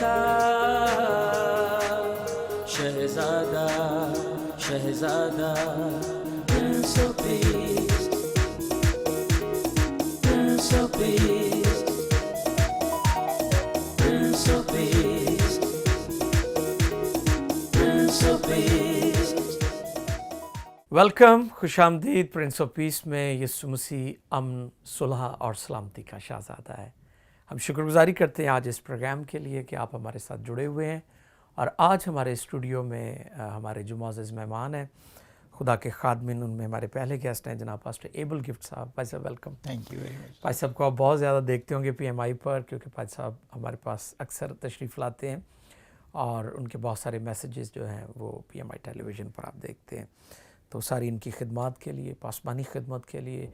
था शहजादा शहजादा Prince of Peace Prince of Peace Prince of Peace Prince of Peace welcome, खुश आमदीद। Prince of peace में यीशु मसीह अमन, सुलह और सलामती का शहज़ादा है। हम शुक्रगुजारी करते हैं आज इस प्रोग्राम के लिए कि आप हमारे साथ जुड़े हुए हैं। और आज हमारे स्टूडियो में हमारे जो मुअज़्ज़ज़ मेहमान हैं, खुदा के खादमिन, उनमें हमारे पहले गेस्ट हैं जनाब पास्टर एबल गिफ्ट साहब। भाई साहब welcome. Thank you very much. भाई साहब को आप बहुत ज़्यादा देखते होंगे PMI पर, क्योंकि भाई साहब हमारे पास अक्सर तशरीफ़ लाते हैं और उनके बहुत सारे मैसेजेस जो हैं वो PMI टेलीविज़न पर आप देखते हैं। तो सारी इनकी खिदमत के लिए, पासमानी खिदमत के लिए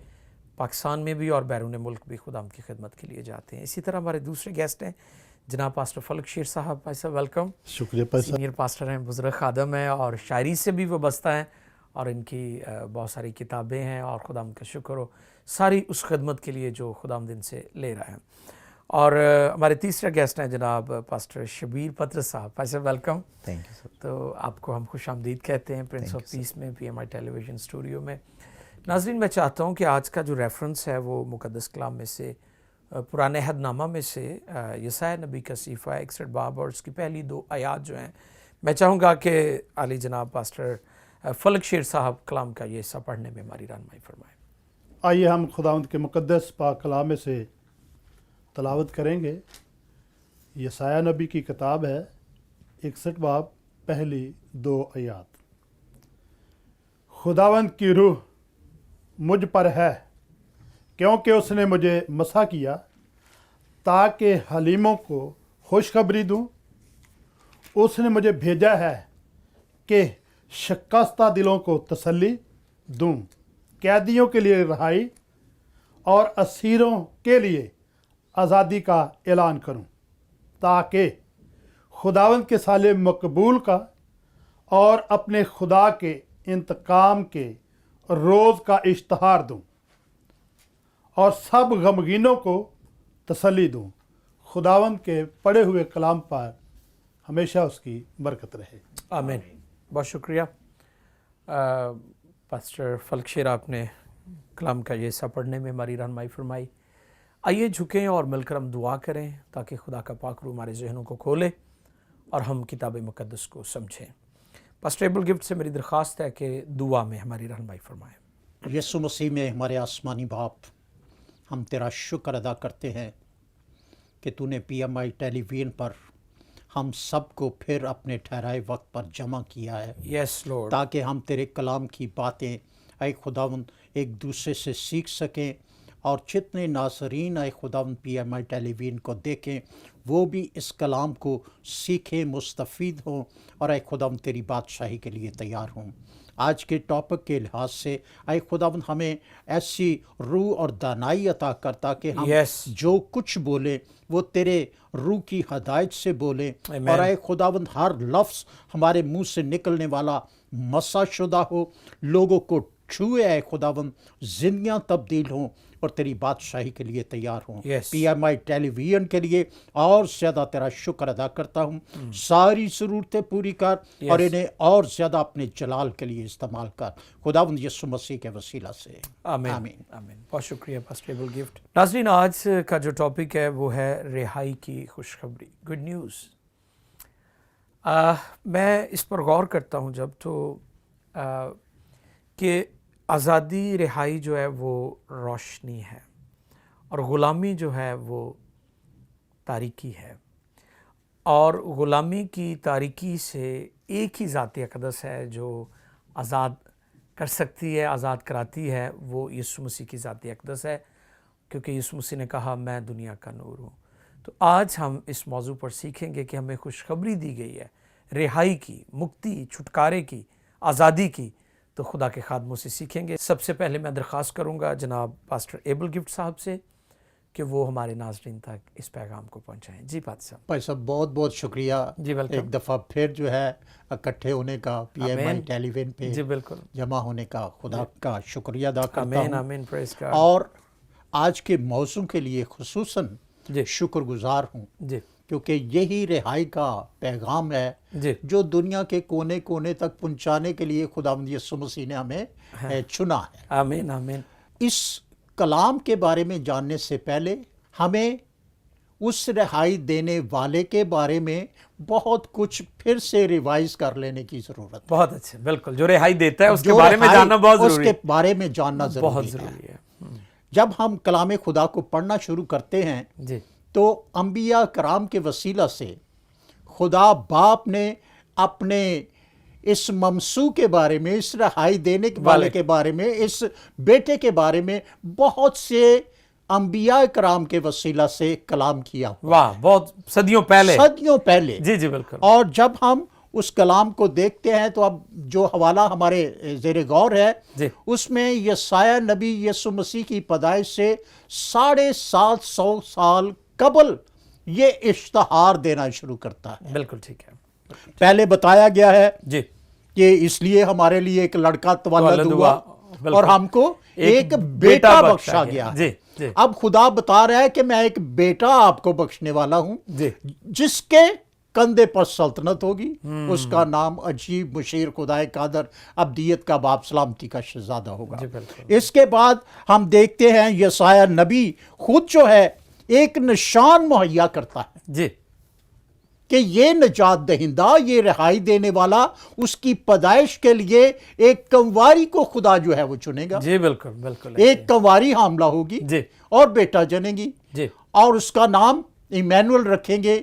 पाकिस्तान में भी और बैरून मुल्क भी खुदा की खिदमत के लिए जाते हैं। इसी तरह हमारे दूसरे गेस्ट हैं जनाब पास्टर फलक शेर साहब। भाई साहब वेलकम। शुक्रिया पास्टर। सीनियर पास्टर हैं, बुज़ुर्ग खादम हैं और शायरी से भी वाबस्ता हैं और इनकी बहुत सारी किताबें हैं और खुदाम का शुक्र हो सारी उस खिदमत के लिए जो खुदाम दिन से ले रहा है। और हमारे तीसरा गेस्ट हैं जनाब पास्टर शबीर पतरस साहब। भाई साहब वेलकम। Thank you sir. तो आपको हम खुश आमदीद कहते हैं प्रिंस ऑफ पीस में, PMI टेलीविज़न स्टूडियो में। नाज़रीन, मैं चाहता हूँ कि आज का जो रेफरेंस है वो मुक़द्दस कलाम में से, पुराने अहदनामा में से यसाया नबी का सीफ़ा 61 बाब और उसकी पहली 2 आयात जो हैं, मैं चाहूँगा कि आली जनाब पास्टर फलक शेर साहब कलाम का ये हिस्सा पढ़ने में हमारी रहनुमाई फरमाएँ। आइए हम खुदावंद के मुक़द्दस पाक कलाम में से तलावत करेंगे। यसाया नबी की किताब है 61 बाब पहली 2 आयात। खुदावंद की रूह मुझ पर है, क्योंकि उसने मुझे मसा किया ताकि हलीमों को खुशखबरी दूं। उसने मुझे भेजा है कि शिकस्ता दिलों को तसल्ली दूं, कैदियों के लिए रिहाई और असीरों के लिए आज़ादी का ऐलान करूं, ताकि खुदावंद के साले मकबूल का और अपने खुदा के इंतकाम के रोज़ का इश्तहार दूं और सब गमगीनों को तसल्ली दूं। खुदावंद के पढ़े हुए कलाम पर हमेशा उसकी बरकत रहे। आमीन। बहुत शुक्रिया पास्टर फलक शेर, आपने कलाम का ये हिस्सा पढ़ने में हमारी रहनुमाई फरमाई। आइए झुकें और मिलकर हम दुआ करें ताकि खुदा का पाक रूह हमारे जहनों को खोले और हम किताब मुक़द्दस को समझें। पास्टर एबल गिफ्ट से मेरी दरख्वास्त है कि दुआ में हमारी रहनुमाई फरमाएं। यीशु मसीह में हमारे आसमानी बाप, हम तेरा शुक्र अदा करते हैं कि तूने PMI टेलीविज़न पर हम सबको फिर अपने ठहराए वक्त पर जमा किया है। Yes Lord. ताकि हम तेरे कलाम की बातें ऐ खुदावंद एक दूसरे से सीख सकें और जितने नाज़रीन ऐ खुदावंद PMI टेलीविज़न को देखें वो भी इस कलाम को सीखें, मुस्तफ़ीद हों और ऐ खुदावंद तेरी बादशाही के लिए तैयार हों। आज के टॉपिक के लिहाज से ऐ खुदावंद हमें ऐसी रूह और दानाई अता कर ताकि हम जो कुछ बोले वो तेरे रूह की हदायत से बोले और ऐ खुदावंद हर लफ्ज़ हमारे मुंह से निकलने वाला मसाशुदा हो, लोगों को छुए ऐ खुदावंद, ज़िंदगियाँ तब्दील हों और तेरी बादशाही के लिए तैयार हों। PMI टेलीविज़न के लिए और ज़्यादा तेरा शुक्र अदा करता हूँ। सारी ज़रूरतें पूरी कर और इन्हें और ज़्यादा अपने जलाल के लिए इस्तेमाल कर, खुदावंद यीशु मसीह के वसीला से। आमीन आमीन। बहुत शुक्रिया पास्टर एबल गिफ्ट। नाज़रीन, आज का जो टॉपिक है वो है रिहाई की खुशखबरी, गुड न्यूज़। मैं इस पर गौर करता हूँ जब तो कि आज़ादी, रिहाई जो है वो रोशनी है और ग़ुलामी जो है वो तारीकी है। और ग़ुलामी की तारीकी से एक ही ज़ात अक़दस है जो आज़ाद कर सकती है, आज़ाद कराती है, वो यीशु मसीह की ज़ात अक़दस है, क्योंकि यीशु मसीह ने कहा मैं दुनिया का नूर हूँ। तो आज हम इस मौजू पर सीखेंगे कि हमें खुशखबरी दी गई है रिहाई की, मुक्ति, छुटकारे की, आज़ादी की। तो खुदा के खादमों से सीखेंगे। सबसे पहले मैं दरख्वास्त करूँगा जनाब पास्टर एबल गिफ्ट साहब से कि वो हमारे नाज़रीन तक इस पैगाम को पहुँचाएँ। जी पास्टर भाई साहब, बहुत बहुत शुक्रिया। जी वेलकम। एक दफ़ा फिर जो है इकट्ठे होने का, PMI टेलीविज़न पे जी बिल्कुल जमा होने का खुदा का शुक्रिया अदा करता हूँ। आमीन प्रेज़ और आज के मौजू के लिए खुसूसन शुक्रगुजार हूँ जी کیونکہ یہی رہائی کا پیغام ہے جی جو دنیا کے کونے کونے تک پہنچانے کے لیے خداوند یسوع مسیح نے ہمیں چنا ہے۔ آمین آمین اس کلام کے بارے میں جاننے سے پہلے ہمیں اس رہائی دینے والے کے بارے میں بہت کچھ پھر سے ریوائز کر لینے کی ضرورت ہے۔ بہت اچھے، بالکل، جو رہائی دیتا ہے اس کے جو بارے میں رہائی، جاننا بہت اس ضروری کے ہے، بارے میں جاننا بہت ضروری ہے۔ ضروری ہے۔ جب ہم کلام خدا کو پڑھنا شروع کرتے ہیں جی تو انبیاء کرام کے وسیلہ سے خدا باپ نے اپنے اس ممسو کے بارے میں، اس رہائی دینے والے کے بارے میں، اس بیٹے کے بارے میں بہت سے انبیاء کرام کے وسیلہ سے کلام کیا، واہ، بہت صدیوں پہلے، صدیوں پہلے۔ جی جی بالکل، اور جب ہم اس کلام کو دیکھتے ہیں تو اب جو حوالہ ہمارے زیر غور ہے جی اس میں یسایہ نبی یسوع مسیح کی پیدائش سے 750 سال قبل یہ اشتہار دینا شروع کرتا ہے۔ بالکل ٹھیک ہے، پہلے بتایا گیا ہے جی کہ اس لیے ہمارے لیے ایک لڑکا تولد ہوا بالکل، اور ہم کو ایک بیٹا بخشا گیا۔ جی جی اب خدا بتا رہا ہے کہ میں ایک بیٹا آپ کو بخشنے والا ہوں جی جس کے کندھے پر سلطنت ہوگی، اس کا نام عجیب، مشیر، خدائے قادر، ابدیت کا باپ، سلامتی کا شہزادہ ہوگا۔ جی بالکل، اس کے بعد ہم دیکھتے ہیں یسایہ نبی خود جو ہے ایک نشان مہیا کرتا ہے جی کہ یہ نجات دہندہ، یہ رہائی دینے والا، اس کی پیدائش کے لیے ایک کنواری کو خدا جو ہے وہ چنے گا۔ جی بالکل بالکل، ایک کنواری حاملہ ہوگی جی اور بیٹا جنے گی، جی اور اس کا نام ایمینول رکھیں گے،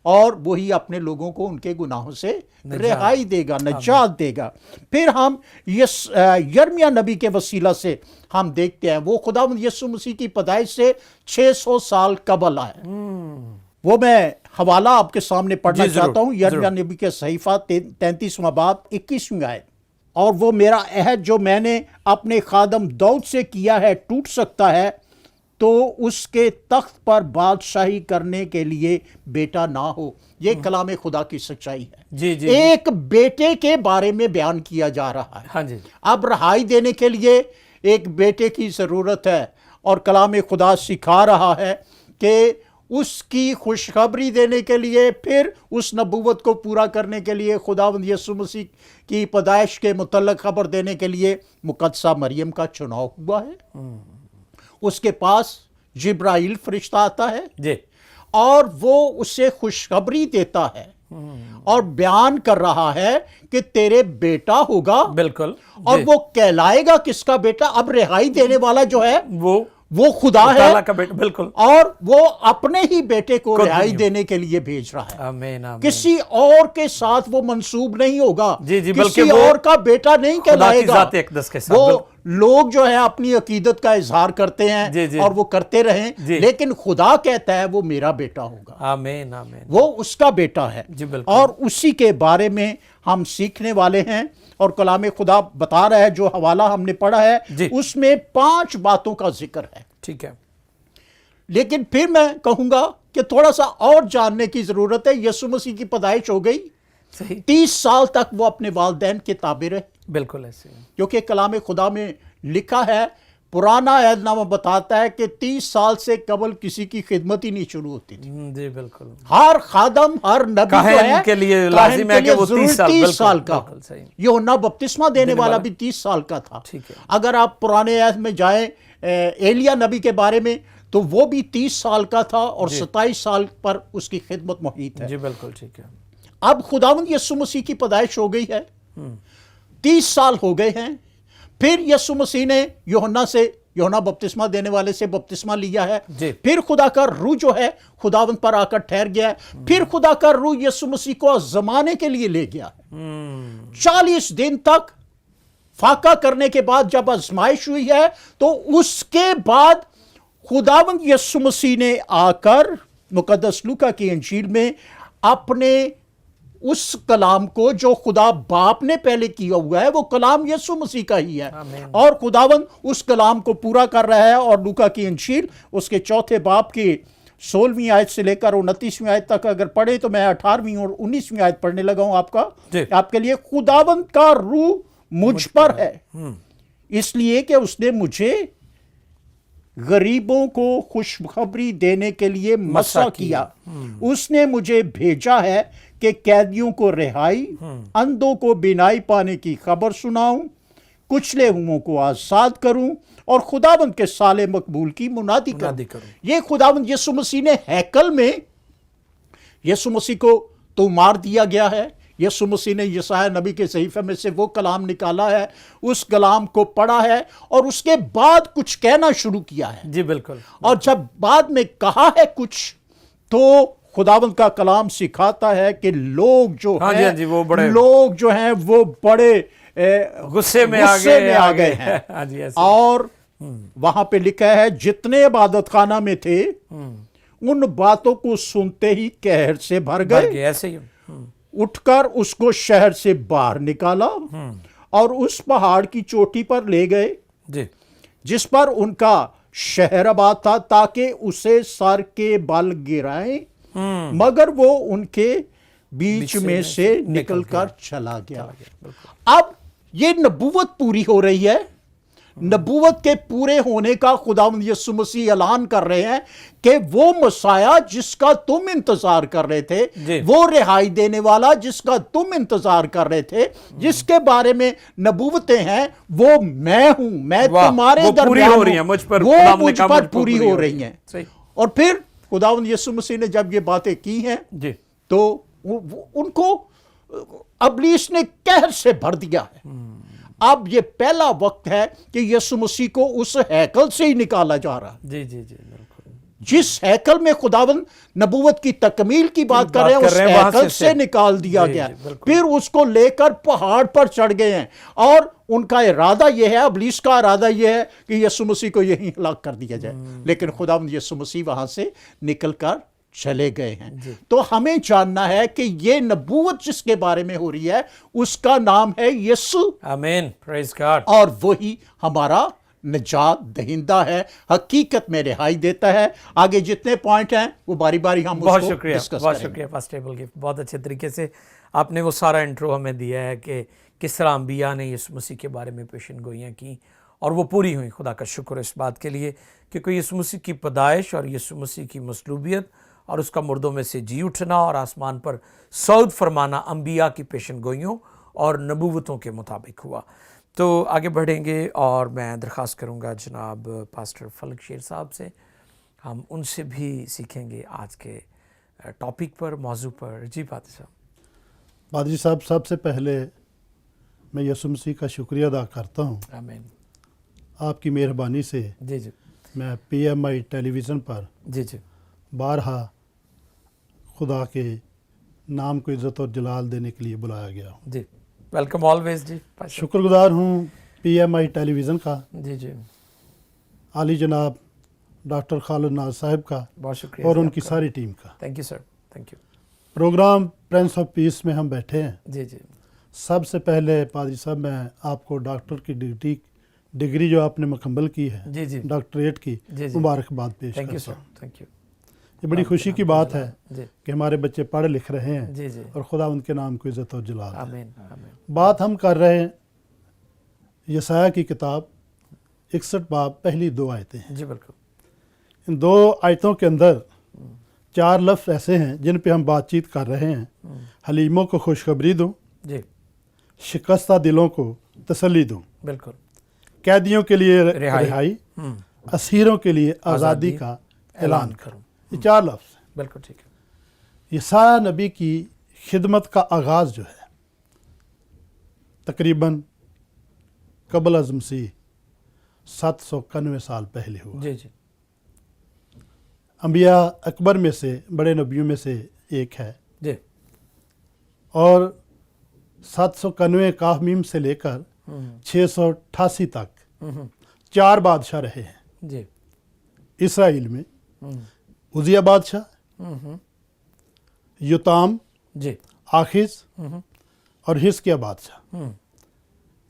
اور وہی اپنے لوگوں کو ان کے گناہوں سے رہائی دے گا، نجات دے گا۔ پھر ہم یرمیہ نبی کے وسیلہ سے ہم دیکھتے ہیں وہ خداوند یسوع مسیح کی پیدائش سے 600 سال قبل آئے۔ وہ میں حوالہ آپ کے سامنے پڑھنا جی ضرور، چاہتا ہوں، یرمیہ نبی کے صحیفہ 33واں باب 21ویں آیت۔ اور وہ میرا عہد جو میں نے اپنے خادم داؤد سے کیا ہے ٹوٹ سکتا ہے تو اس کے تخت پر بادشاہی کرنے کے لیے بیٹا نہ ہو۔ یہ کلام خدا کی سچائی ہے۔ جی جی ایک بیٹے کے بارے میں بیان کیا جا رہا ہے۔ ہاں جی اب رہائی دینے کے لیے ایک بیٹے کی ضرورت ہے، اور کلام خدا سکھا رہا ہے کہ اس کی خوشخبری دینے کے لیے، پھر اس نبوت کو پورا کرنے کے لیے، خداوند یسوع مسیح کی پیدائش کے متعلق خبر دینے کے لیے مقدسہ مریم کا چناؤ ہوا ہے۔ اس کے پاس جبرائیل فرشتہ آتا ہے جی اور وہ اسے خوشخبری دیتا ہے اور بیان کر رہا ہے کہ تیرے بیٹا ہوگا، بالکل، اور وہ کہلائے گا کس کا بیٹا؟ اب رہائی دینے والا جو ہے وہ خدا ہے، تعالیٰ کا بیٹا، بالکل، اور وہ اپنے ہی بیٹے کو رہائی دینے کے لیے بھیج رہا ہے۔ آمین آمین، کسی اور کے ساتھ وہ منسوب نہیں ہوگا، جی جی، بلکہ کسی وہ اور کا بیٹا نہیں خدا کہلائے کی گا۔ ذات اقدس کے ساتھ، وہ بالکل، لوگ جو ہے اپنی عقیدت کا اظہار کرتے ہیں جی جی، اور وہ کرتے رہیں، جی، لیکن خدا کہتا ہے وہ میرا بیٹا ہوگا، آمین آمین، وہ اس کا بیٹا ہے، جی بالکل، اور اسی کے بارے میں ہم سیکھنے والے ہیں۔ اور کلام خدا بتا رہا ہے، جو حوالہ ہم نے پڑھا ہے جی، اس میں 5 باتوں کا ذکر ہے۔ ٹھیک ہے، لیکن پھر میں کہوں گا کہ تھوڑا سا اور جاننے کی ضرورت ہے۔ یسوع مسیح کی پیدائش ہو گئی، صحیح، 30 سال تک وہ اپنے والدین کے تابع رہے، بالکل ایسے ہی، کیونکہ کلام خدا میں لکھا ہے، پرانا عہد نامہ بتاتا ہے کہ 30 سال سے قبل کسی کی خدمت ہی نہیں شروع ہوتی تھی۔ جی بالکل، ہر خادم، ہر نبی جو ہے کاہن کے لیے لازم ہے کہ وہ 30 سال، 30 سال کا، بالکل صحیح، یوحنا بپتسمہ دینے والا بھی 30 سال کا تھا۔ ٹھیک ہے، اگر آپ پرانے عہد میں جائیں ایلیا نبی کے بارے میں تو وہ بھی 30 سال کا تھا، اور 27 سال پر اس کی خدمت محیط ہے۔ جی بالکل ٹھیک ہے، اب خداوند یسوع مسیح کی پیدائش ہو گئی ہے، 30 سال ہو گئے ہیں، پھر یسوع مسیح نے یوحنا بپتسمہ دینے والے سے بپتسمہ لیا ہے، جی، پھر خدا کا روح جو ہے خداوند پر آ کر ٹھہر گیا ہے، پھر خدا کا روح یسوع مسیح کو زمانے کے لیے لے گیا ہے۔ 40 دن تک فاقہ کرنے کے بعد جب آزمائش ہوئی ہے تو اس کے بعد خداوند یسوع مسیح نے آ کر مقدس لوکا کی انجیل میں اپنے اس کلام کو جو خدا باپ نے پہلے کیا ہوا ہے، وہ کلام یسوع مسیح کا ہی ہے، آمین، اور خداوند اس کلام کو پورا کر رہا ہے۔ اور لوکا کی انجیل اس کے 4 باب کی 16ویں آیت سے لے کر 29ویں آیت تک اگر پڑھے تو میں 18ویں اور 19ویں آیت پڑھنے لگا ہوں جی، آپ کے لیے۔ خداوند کا روح مجھ پر ہے، اس لیے کہ اس نے مجھے गरीबों को खुशखबरी देने के लिए मसा किया। उसने मुझे भेजा है कि कैदियों को रिहाई, अंधों को बीनाई पाने की खबर सुनाऊं, कुचले हुओं को आज़ाद करूं और खुदावंद के साले मकबूल की मुनादी करूं। ये खुदावंद यीशु मसीह ने हैकल में, यीशु मसीह को तो मार दिया गया है, यीशु मसीह ने यशायाह नबी के सहीफे में से वो कलाम निकाला है, उस कलाम को पढ़ा है और उसके बाद कुछ कहना शुरू किया है। जी बिल्कुल। और जब बाद में कहा है कुछ, तो खुदावंद का कलाम सिखाता है कि लोग जो हैं, वो बड़े लोग जो हैं वो बड़े गुस्से में आ गए हैं। हाँ जी, ऐसे। और वहां पे लिखा है जितने इबादत खाना में थे उन बातों को सुनते ही कहर से भर गए, ऐसे ही उठकर उसको शहर से बाहर निकाला और उस पहाड़ की चोटी पर ले गए जी, जिस पर उनका शहर आबाद था, ताकि उसे सर के बल गिराएं, मगर वो उनके बीच में से निकलकर चला गया। अब ये नबूवत पूरी हो रही है। नबूवत के पूरे होने का खुदावंद यीशु मसीह ऐलान कर रहे हैं कि वो मसाया जिसका तुम इंतजार कर रहे थे, वो रिहाई देने वाला जिसका तुम इंतजार कर रहे थे, जिसके बारे में नबूवतें हैं, वो मैं हूं, मैं तुम्हारे दरमियान हूं, वो मुझ पर पूरी हो रही हैं। और फिर खुदावंद यीशु मसीह ने जब ये बातें की हैं तो उनको अबलीस ने कहर से भर दिया है। अब ये पहला वक्त है कि यीशु मसीह को उस हैकल से ही निकाला जा रहा है। जी जी जी बिल्कुल। जिस हैकल में खुदावंद नबूवत की तकमील की बात कर रहे हैं, उस हैकल से निकाल दिया गया। फिर उसको लेकर पहाड़ पर चढ़ गए हैं और उनका इरादा यह है, अबलीस का इरादा यह है कि यीशु मसीह को यहीं हलाक कर दिया जाए, लेकिन खुदावंद यीशु मसीह वहां से निकलकर चले गए हैं। तो हमें जानना है कि ये नबूवत जिसके बारे में हो रही है उसका नाम है यीशु। आमीन, प्रेज गॉड। और वही हमारा निजात दहिंदा है, हकीकत में रिहाई देता है। आगे जितने पॉइंट हैं वो बारी बारी हम बहुत उसको शुक्रिया, डिस्कस बहुत करेंगे। शुक्रिया पास्टर एबल गिफ्ट। बहुत अच्छे तरीके से आपने वो सारा इंट्रो हमें दिया है कि किस तरह अंबिया ने यीशु मसीह के बारे में पेशन गोइयाँ की और वो पूरी हुई। खुदा का शुक्र है इस बात के लिए क्योंकि यीशु मसीह की पैदाइश और यीशु मसीह की मसलूबियत और उसका मुर्दों में से जी उठना और आसमान पर सऊद फरमाना अंबिया की पेशन गोइयों और नबूवतों के मुताबिक हुआ। तो आगे बढ़ेंगे और मैं दरख्वास्त करूंगा जनाब पास्टर फलक शेर साहब से, हम उनसे भी सीखेंगे आज के टॉपिक पर, मौजू पर। जी पादरी साहब। पादरी साहब, सबसे पहले मैं यीशु मसीह का शुक्रिया अदा करता हूँ। आमीन। आपकी मेहरबानी से जी जी मैं PMI टेलीविज़न पर जी जी बारहा खुदा के नाम को इज़्ज़त और जलाल देने के लिए बुलाया गया हूँ। जी, वेलकम ऑलवेज जी। शुक्रगुजार हूँ PMI टेलीविज़न का, जी जी, आली जनाब डॉक्टर खालिद नाज साहब का, बहुत शुक्रिया और जी उनकी आपका। सारी टीम का। Thank you sir, thank you. Programme prince of peace में हम बैठे हैं। जी जी सबसे पहले पादरी साहब मैं आपको डॉक्टर की डिग्री जो आपने मुकम्मल की है, जी जी, डॉक्टरेट की, जी जी, मुबारकबाद पेश थैंक यू करता सर, हूँ। Thank you. ये बड़ी खुशी की बात है जी कि हमारे बच्चे पढ़ लिख रहे हैं जी जी, और खुदा उनके नाम को इज़्ज़त और जलाल दे। आमीन आमीन। बात हम कर रहे हैं यशायाह की किताब 61 बाब पहली 2 आयतें हैं। जी बिल्कुल। इन 2 आयतों के अंदर 4 लफ्ज़ ऐसे हैं जिन पे हम बातचीत कर रहे हैं। हलीमों को खुशखबरी दूँ, जी शिकस्ता दिलों को तसल्ली दूँ, बिल्कुल। कैदियों के लिए रिहाई, रिहाई, असीरों के लिए आज़ादी का ऐलान करूँ। ये 4 लफ्ज़ हैं। बिल्कुल ठीक है। यशायाह नबी की खिदमत का आगाज़ जो है तकरीबन कबल अज़ मसीह 791 साल पहले हुआ। जी जी, अंबिया अकबर में से, बड़े नबियों में से एक है जी, और 791 काफ मीम से लेकर 688 तक 4 बादशाह रहे हैं जी, इसराइल में। उजिया बादशाह, युताम, जी, आखिज और हिजकिय्याह बादशाह।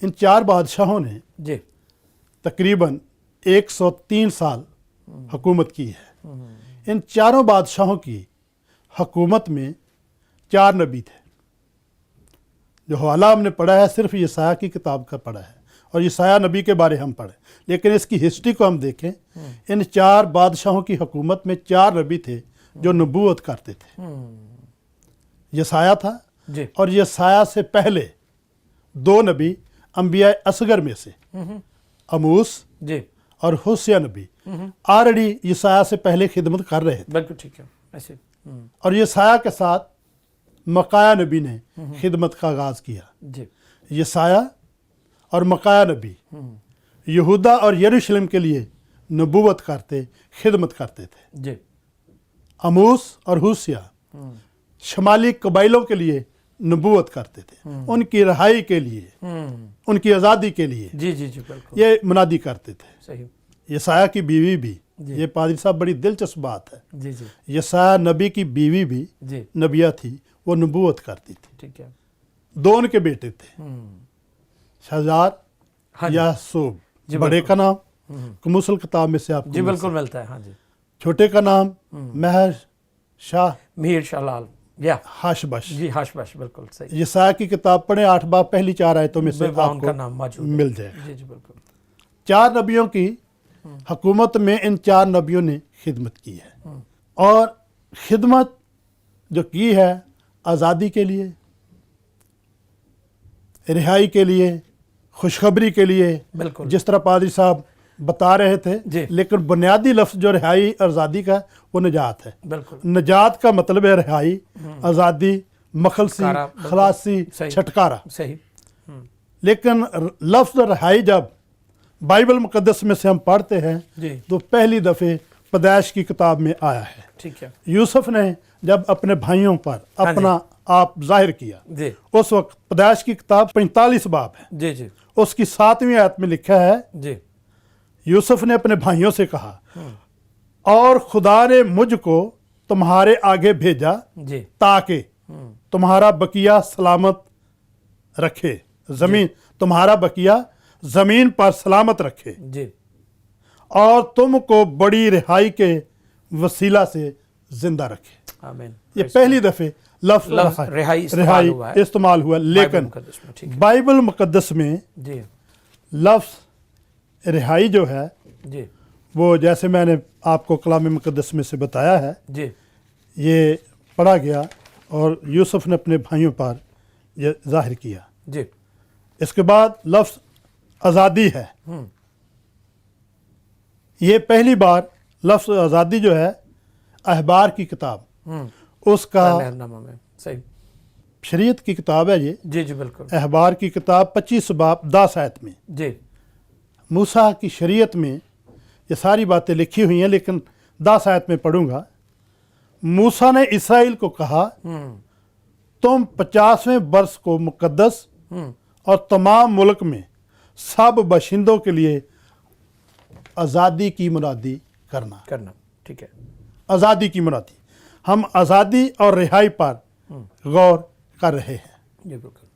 इन 4 बादशाहों ने जी, तकरीबन 103 साल हुकूमत की है। इन चारों बादशाहों की हुकूमत में 4 नबी थे। जो हवाला हमने पढ़ा है सिर्फ यशायाह की किताब का पढ़ा है और यशायाह नबी के बारे हम पढ़ें, लेकिन इसकी हिस्ट्री को हम देखें। इन 4 बादशाहों की हुकूमत में 4 नबी थे जो नबूवत करते थे। यशायाह था, जी और यशायाह से पहले 2 नबी अंबिया असगर में से अमूस जी और होशिया नबी ऑलरेडी यशायाह से पहले खिदमत कर रहे थे, बिल्कुल ठीक है ऐसे। और यशायाह के साथ मकाया नबी ने खिदमत का आगाज़ किया। जी यशायाह और मकाया नबी यहूदा और यरूशलेम के लिए नबूवत करते, खिदमत करते थे। जी अमूस और होशिया शमाली कबाइलों के लिए नबूवत करते थे, उनकी रहाई के लिए, उनकी आज़ादी के लिए जी जी जी बिल्कुल ये मुनादी करते थे। सही। यशायाह की बीवी भी, ये पादरी साहब बड़ी दिलचस्प बात है, जी जी यशायाह नबी की बीवी भी जी नबिया थी, वो नबूवत करती थी। ठीक है। 2 उनके बेटे थे, शहजार हाँ जी। या सूब, जी, बड़े का नाम कमुसल किताब में से आपको जी बिल्कुल मिलता है। हाँ जी। छोटे का नाम महर शाह मीर शालाल या हाशबश। जी हाशबश बिल्कुल सही। यशायाह की किताब पढ़े 8 बाब पहली 4 आयतों में से उनका आपको नाम मौजूद है। मिल जाएगा। जी जी बिल्कुल। 4 नबियों की हुकूमत में इन 4 नबियों ने खिदमत की है, और खिदमत जो की है आज़ादी के लिए, रिहाई के लिए, खुशखबरी के लिए, बिल्कुल जिस तरह पादरी साहब बता रहे थे। जी। लेकिन बुनियादी लफ्ज़ जो रिहाई और आज़ादी का, वो निजात है। बिल्कुल निजात का मतलब है रिहाई, आज़ादी, मखलसी, छुटकारा, बिल्कुल। खलासी, सही। छटकारा। सही। लेकिन लफ्ज़ रिहाई जब बाइबल मुकद्दस में से हम पढ़ते हैं जी तो पहली दफ़े पैदाइश की किताब में आया है। ठीक है। यूसुफ ने जब अपने भाइयों पर हाँ अपना आप जाहिर किया, जी उस वक्त पैदाइश की किताब 45 बाब है, जी जी उसकी 7वीं आयत में लिखा है, जी यूसुफ ने अपने भाइयों से कहा, और खुदा ने मुझको तुम्हारे आगे भेजा जी ताकि तुम्हारा बकिया सलामत रखे, जमीन तुम्हारा बकिया जमीन पर सलामत रखे, जी और तुमको बड़ी रिहाई के वसीला से जिंदा रखे। आमीन। ये पहली दफे लफ्ज़ रिहाई इस्तेमाल हुआ है। इस्तेमाल हुआ, बाइबल लेकिन मुकद्दस में, ठीक है। बाइबल मुकद्दस में जी लफ्ज़ रिहाई जो है जी वो, जैसे मैंने आपको कलाम मुकद्दस में से बताया है, जी ये पढ़ा गया और यूसुफ ने अपने भाइयों पर ये जाहिर किया। जी इसके बाद लफ्ज़ आज़ादी है। ये पहली बार लफ्ज़ आज़ादी जो है अहबार की किताब, उसका लहरनामा में सही। शरीयत की किताब है ये, जी जी बिल्कुल। अहबार की किताब 25 बाब 10 आयत में जी मूसा की शरीयत में ये सारी बातें लिखी हुई हैं, लेकिन 10 आयत में पढ़ूंगा। मूसा ने इसराइल को कहा, तुम 50वें वर्ष को मुकद्दस और तमाम मुल्क में सब बशिंदों के लिए आज़ादी की मुनादी करना। ठीक है। आज़ादी की मुनादी, हम आज़ादी और रिहाई पर गौर कर रहे हैं। जी बिल्कुल।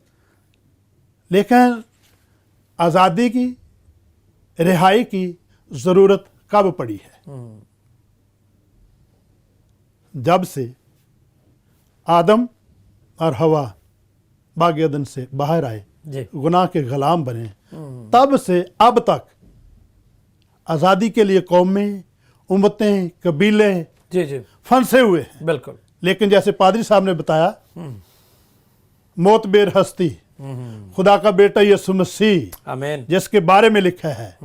लेकिन आज़ादी की, रिहाई की ज़रूरत कब पड़ी है? जब से आदम और हवा बाग अदन से बाहर आए, जी गुनाह के गुलाम बने, तब से अब तक आज़ादी के लिए कौमें, उम्मतें, कबीले जी जी फंसे हुए हैं। बिल्कुल। लेकिन जैसे पादरी साहब ने बताया, मौत बेर हस्ती, खुदा का बेटा यीशु मसीह आमीन। जिसके बारे में लिखा है,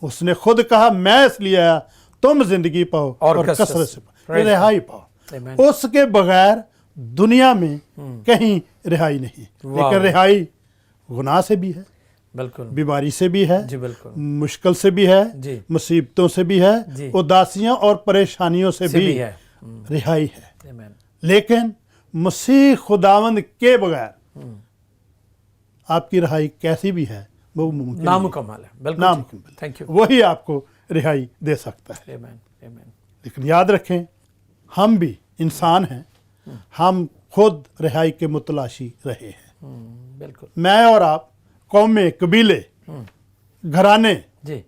उसने खुद कहा, मैं इसलिए आया तुम जिंदगी पाओ और कसरत से Praise रिहाई पाओ। Amen. उसके बगैर दुनिया में कहीं रिहाई नहीं। लेकिन रिहाई गुनाह से भी है, बिल्कुल। बीमारी से भी है, जी बिल्कुल। मुश्किल से भी है, जी। मुसीबतों से भी है, जी। उदासियों और परेशानियों से भी है। रिहाई है। आमीन। लेकिन मसीह खुदावंद के बगैर आपकी रिहाई कैसी भी है वो मुमकिन नामुकम्मल है। बिल्कुल। नामुकम्मल। Thank you. वही आपको रिहाई दे सकता है। आमीन आमीन। लेकिन याद रखें, हम भी इंसान हैं, हम खुद रिहाई के मुतलाशी रहे हैं। बिल्कुल। मैं और आप, कौमें, कबीले, घराने जी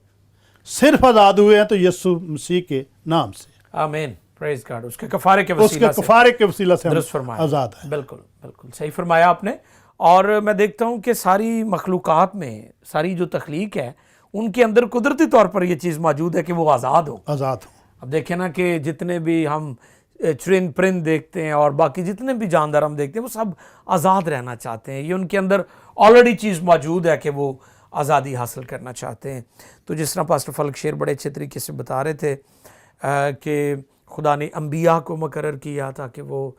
सिर्फ आज़ाद हुए हैं तो यीशु मसीह के नाम से, आमीन। Praise God. उसके कफारे के उसके वसीला से कफारे के वसीला से दुरुस्त हम फरमाया। आज़ाद हैं। बिल्कुल बिल्कुल सही फरमाया आपने। اور میں دیکھتا ہوں کہ ساری مخلوقات میں ساری جو تخلیق ہے ان کے اندر قدرتی طور پر یہ چیز موجود ہے کہ وہ آزاد ہو. آزاد ہوں. اب دیکھیں نا کہ جتنے بھی ہم چرند پرند دیکھتے ہیں اور باقی جتنے بھی جاندار ہم دیکھتے ہیں وہ سب آزاد رہنا چاہتے ہیں. یہ ان کے اندر آلریڈی چیز موجود ہے کہ وہ آزادی حاصل کرنا چاہتے ہیں. تو جس طرح پاسٹر فلک شیر بڑے اچھے طریقے سے بتا رہے تھے کہ خدا نے انبیاء کو مقرر کیا تاکہ وہ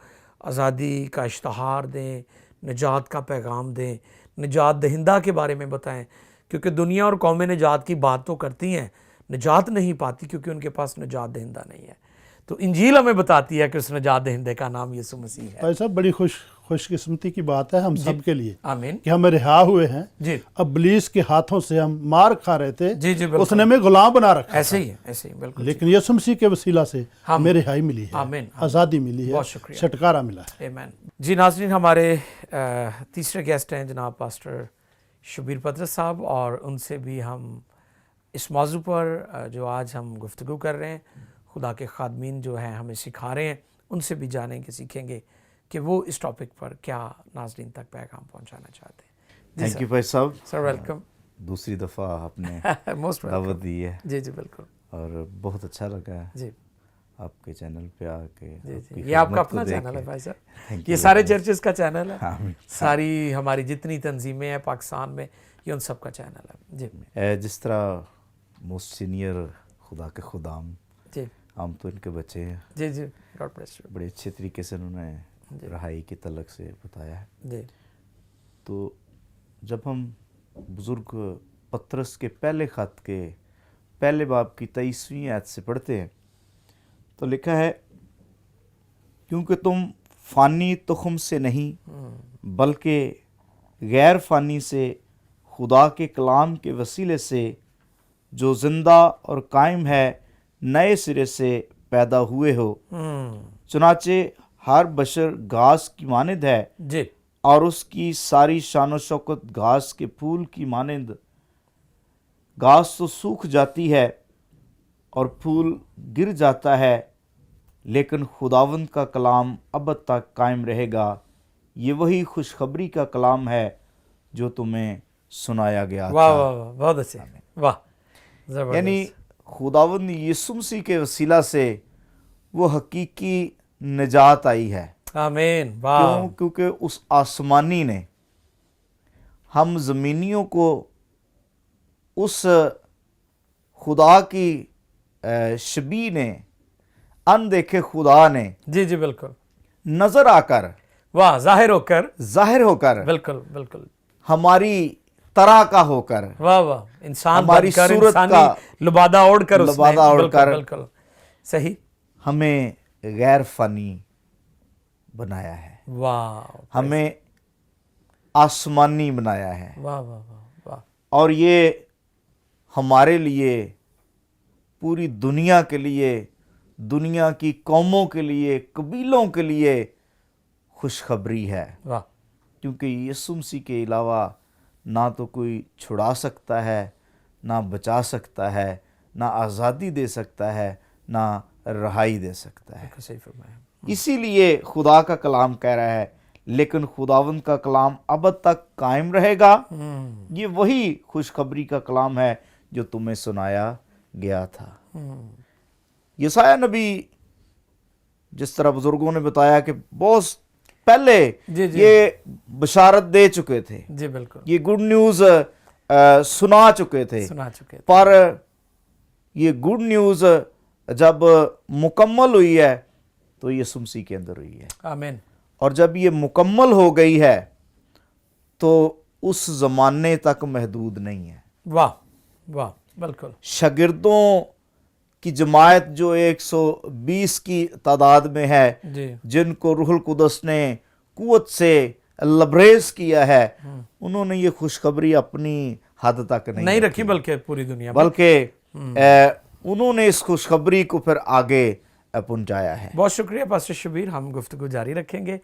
آزادی کا اشتہار دیں, نجات کا پیغام دیں, نجات دہندہ کے بارے میں بتائیں, کیونکہ دنیا اور قومیں نجات کی بات تو کرتی ہیں, نجات نہیں پاتی کیونکہ ان کے پاس نجات دہندہ نہیں ہے. تو انجیل ہمیں بتاتی ہے کہ اس نجات دہندے کا نام یسوع مسیح ہے. بھائی صاحب بڑی خوش قسمتی کی بات ہے ہم سب کے لیے آمین. کہ ہم رہا ہوئے ہیں. جی ابلیس کے ہاتھوں سے ہم مار کھا رہے تھے, جی جی بالکل اس نے ہمیں غلام بنا رکھا ایسے ہی ہے, ایسے ہی بالکل. لیکن یسوع مسیح کے وسیلہ سے ہمیں رہائی ملی ہے, آمین. آزادی ملی ہے, بہت شکریہ. چھٹکارا ملا ہے. آمین. جی ناظرین, ہمارے تیسرے گیسٹ ہیں جناب پاسٹر شبیر پطرس صاحب, اور ان سے بھی ہم اس موضوع پر جو آج ہم گفتگو کر رہے ہیں, خدا کے خادمین جو ہیں ہمیں سکھا رہے ہیں, ان سے بھی جانیں گے, سیکھیں گے کہ وہ اس ٹاپک پر کیا ناظرین تک پیغام پہنچانا چاہتے ہیں. تھینک یو بھائی صاحب. Sir welcome. دوسری دفعہ آپ نے موسٹ دعوت دی ہے. جی جی بالکل. اور بہت اچھا لگا ہے جی آپ کے چینل پہ آ کے. یہ آپ کا اپنا چینل ہے بھائی صاحب, یہ سارے چرچز کا چینل ہے, ساری ہماری جتنی تنظیمیں ہیں پاکستان میں یہ ان سب کا چینل ہے. جی جس طرح موسٹ سینئر خدا کے خدام, جی ہم تو ان کے بچے ہیں. جی جی گاڈ بلیس یو. بڑے اچھے طریقے سے انہوں نے رہائی کی تلک سے بتایا ہے. جی تو جب ہم بزرگ پطرس کے پہلے خط کے پہلے باب کی 23ویں آیت سے پڑھتے ہیں تو لکھا ہے, کیونکہ تم فانی تخم سے نہیں بلکہ غیر فانی سے خدا کے کلام کے وسیلے سے جو زندہ اور قائم ہے نئے سرے سے پیدا ہوئے ہو. چنانچہ ہر بشر گھاس کی مانند ہے جی اور اس کی ساری شان و شوکت گھاس کے پھول کی مانند. گھاس تو سوکھ جاتی ہے اور پھول گر جاتا ہے, لیکن خداوند کا کلام ابد تک قائم رہے گا. یہ وہی خوشخبری کا کلام ہے جو تمہیں سنایا گیا واہ تھا. واہ واہ, بہت اچھے, واہ زبردست. یعنی خداوند یسوع مسیح کے وسیلہ سے وہ حقیقی نجات آئی ہے. آمین. واہ کیونکہ اس آسمانی نے ہم زمینیوں کو اس خدا کی شبیہ نے, اندیکھے خدا نے جی جی بالکل نظر آ کر, واہ ظاہر ہو کر بالکل بالکل ہماری طرح کا ہو کر, واہ واہ, انسان ہماری بن کر, صورت انسانی کا لبادہ اوڑھ کر, اس نے لبادہ اوڑھ کر بالکل صحیح ہمیں غیر فانی بنایا ہے, واہ ہمیں آسمانی بنایا ہے. واہ واہ واہ واہ. اور یہ ہمارے لیے, پوری دنیا کے لیے, دنیا کی قوموں کے لیے, قبیلوں کے لیے خوشخبری ہے. واہ کیونکہ یسوع مسیح کے علاوہ نہ تو کوئی چھڑا سکتا ہے, نہ بچا سکتا ہے, نہ آزادی دے سکتا ہے, نہ رہائی دے سکتا ہے. صحیح فرمایا. اسی لیے خدا کا کلام کہہ رہا ہے, لیکن خداوند کا کلام ابد تک قائم رہے گا. یہ وہی خوشخبری کا کلام ہے جو تمہیں سنایا گیا تھا. یسایہ نبی, جس طرح بزرگوں نے بتایا کہ بہت پہلے یہ بشارت دے چکے تھے, جی بالکل, یہ گڈ نیوز سنا چکے تھے, پر یہ گڈ نیوز جب مکمل ہوئی ہے تو یسوع مسیح کے اندر ہوئی ہے. آمین. اور جب یہ مکمل ہو گئی ہے تو اس زمانے تک محدود نہیں ہے. واہ واہ بالکل. شاگردوں کی جماعت جو 120 کی تعداد میں ہے, جن کو روح القدس نے قوت سے لبریز کیا ہے, انہوں نے یہ خوشخبری اپنی حد تک نہیں رکھی, بلکہ پوری دنیا, بلکہ انہوں نے اس خوشخبری کو پھر آگے پہنچایا ہے. بہت شکریہ پاسٹر شبیر, ہم گفتگو جاری رکھیں گے.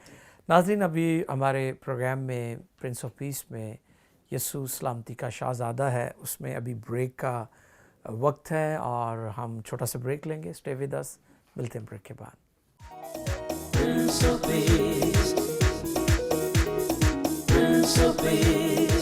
ناظرین, ابھی ہمارے پروگرام میں پرنس آف پیس میں یسوع سلامتی کا شہزادہ ہے, اس میں ابھی بریک کا وقت ہے اور ہم چھوٹا سا بریک لیں گے. اسٹے ود اس, ملتے ہیں بریک کے بعد. Prince of Peace, Prince of Peace,